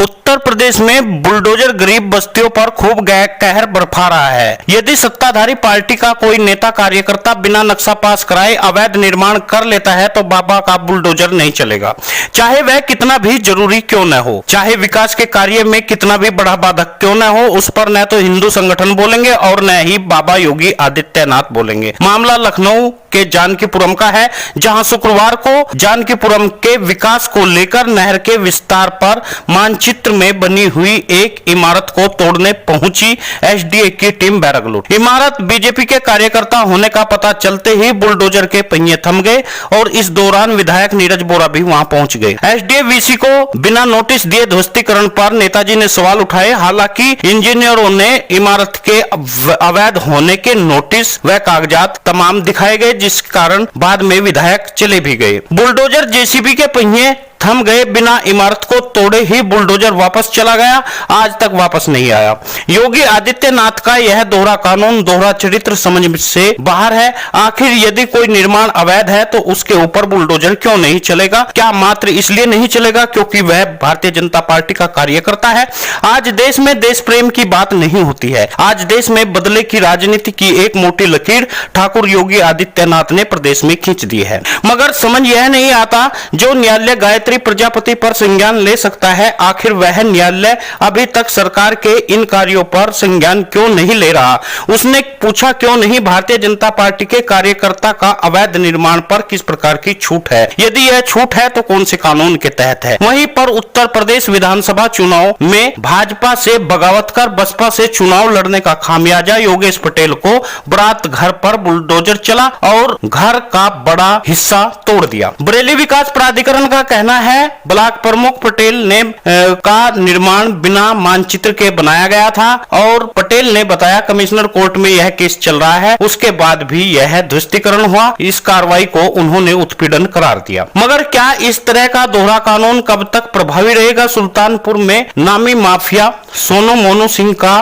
उत्तर प्रदेश में बुलडोजर गरीब बस्तियों पर खूब कहर बरपा रहा है। यदि सत्ताधारी पार्टी का कोई नेता कार्यकर्ता बिना नक्शा पास कराए अवैध निर्माण कर लेता है तो बाबा का बुलडोजर नहीं चलेगा, चाहे वह कितना भी जरूरी क्यों न हो, चाहे विकास के कार्य में कितना भी बड़ा बाधक क्यों न हो। उस पर न तो हिंदू संगठन बोलेंगे और न ही बाबा योगी आदित्यनाथ बोलेंगे। मामला लखनऊ के जानकीपुरम का है, जहां शुक्रवार को जानकीपुरम के विकास को लेकर नहर के विस्तार पर मानचित्र में बनी हुई एक इमारत को तोड़ने पहुंची एसडीए की टीम बैरगलूट। इमारत बीजेपी के कार्यकर्ता होने का पता चलते ही बुलडोजर के पहिए थम गए और इस दौरान विधायक नीरज बोरा भी वहां पहुंच गए। एसडीए वीसी को बिना नोटिस दिए ध्वस्तीकरण पर नेताजी ने सवाल उठाए। हालांकि इंजीनियरों ने इमारत के अवैध होने के नोटिस व कागजात तमाम दिखाए गए, जिस कारण बाद में विधायक चले भी गए। बुलडोजर जेसीबी के पहिए थम गए, बिना इमारत को तोड़े ही बुलडोजर वापस चला गया, आज तक वापस नहीं आया। योगी आदित्यनाथ का यह दोहरा कानून, दोहरा चरित्र समझ से बाहर है। आखिर यदि कोई निर्माण अवैध है तो उसके ऊपर बुलडोजर क्यों नहीं चलेगा? क्या मात्र इसलिए नहीं चलेगा क्योंकि वह भारतीय जनता पार्टी का कार्यकर्ता है? आज देश में देश प्रेम की बात नहीं होती है। आज देश में बदले की राजनीति की एक मोटी लकीर ठाकुर योगी आदित्यनाथ ने प्रदेश में खींच दी है। मगर समझ यह नहीं आता, जो न्यायालय गायत्री प्रजापति पर संज्ञान ले सकता है, आखिर वह न्यायालय अभी तक सरकार के इन कार्यों पर संज्ञान क्यों नहीं ले रहा? उसने पूछा क्यों नहीं भारतीय जनता पार्टी के कार्यकर्ता का अवैध निर्माण पर किस प्रकार की छूट है? यदि यह छूट है तो कौन से कानून के तहत है? वहीं पर उत्तर प्रदेश विधानसभा चुनाव में भाजपा से बगावत कर बसपा से चुनाव लड़ने का खामियाजा योगेश पटेल को बारात घर पर बुलडोजर चला और घर का बड़ा हिस्सा तोड़ दिया। बरेली विकास प्राधिकरण का कहना है ब्लॉक प्रमुख पटेल ने का निर्माण बिना मानचित्र के बनाया गया था और पटेल ने बताया कमिश्नर कोर्ट में यह केस चल रहा है, उसके बाद भी यह ध्वस्तीकरण हुआ। इस कार्रवाई को उन्होंने उत्पीड़न करार दिया। मगर क्या इस तरह का दोहरा कानून कब तक प्रभावी रहेगा? सुल्तानपुर में नामी माफिया सोनू मोनू सिंह का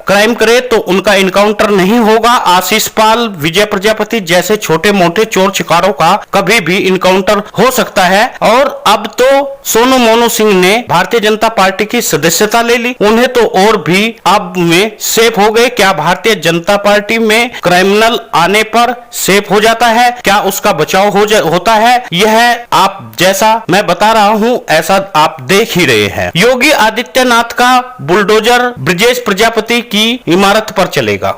क्राइम करे तो उनका इनकाउंटर नहीं होगा? आशीष पाल, विजय प्रजापति जैसे छोटे मोटे चोर चिकारों का कभी भी इनकाउंटर हो सकता है। और अब तो सोनू मोनू सिंह ने भारतीय जनता पार्टी की सदस्यता ले ली, उन्हें तो और भी अब में सेफ हो गए। क्या भारतीय जनता पार्टी में क्रिमिनल आने पर सेफ हो जाता है? क्या उसका बचाव होता है? यह आप जैसा मैं बता रहा हूं ऐसा आप देख ही रहे हैं। योगी आदित्यनाथ का बुलडोजर ब्रजेश प्रजापति की इमारत पर चलेगा।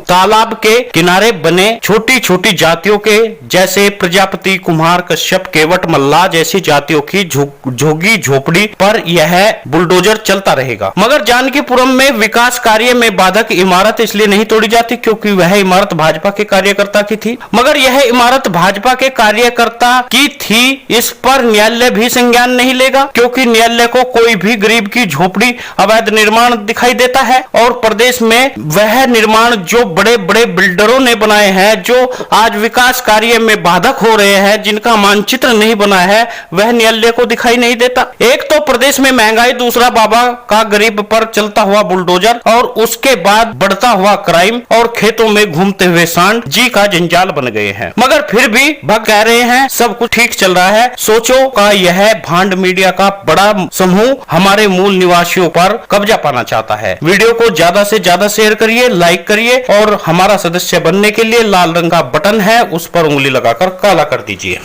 तालाब के किनारे बने छोटी छोटी जातियों के जैसे प्रजापति, कुम्हार, कश्यप, केवट, मल्लाह जैसी जातियों की झोगी झोपड़ी पर यह बुलडोजर चलता रहेगा। मगर जानकीपुरम में विकास कार्य में बाधक इमारत इसलिए नहीं तोड़ी जाती क्योंकि वह इमारत भाजपा के कार्यकर्ता की थी। मगर यह इमारत भाजपा के कार्यकर्ता की थी, इस पर न्यायालय भी संज्ञान नहीं लेगा क्योंकि न्यायालय को कोई भी गरीब की झोपड़ी अवैध निर्माण दिखाई देता है। और प्रदेश में वह निर्माण जो बड़े बड़े बिल्डरों ने बनाए हैं, जो आज विकास कार्य में बाधक हो रहे हैं, जिनका मानचित्र नहीं बना है, वह न्यायालय को दिखाई नहीं देता। एक तो प्रदेश में महंगाई, दूसरा बाबा का गरीब पर चलता हुआ बुलडोजर और उसके बाद बढ़ता हुआ क्राइम और खेतों में घूमते हुए सांड जी का जंजाल बन गए हैं। मगर फिर भी भग कह रहे हैं सब कुछ ठीक चल रहा है। सोचो का यह भांड मीडिया का बड़ा समूह हमारे मूल निवासियों पर कब्जा पाना चाहता है। वीडियो को ज्यादा से ज्यादा शेयर करिए, लाइक करिए और हमारा सदस्य बनने के लिए लाल रंग का बटन है, उस पर उंगली लगाकर काला कर दीजिए।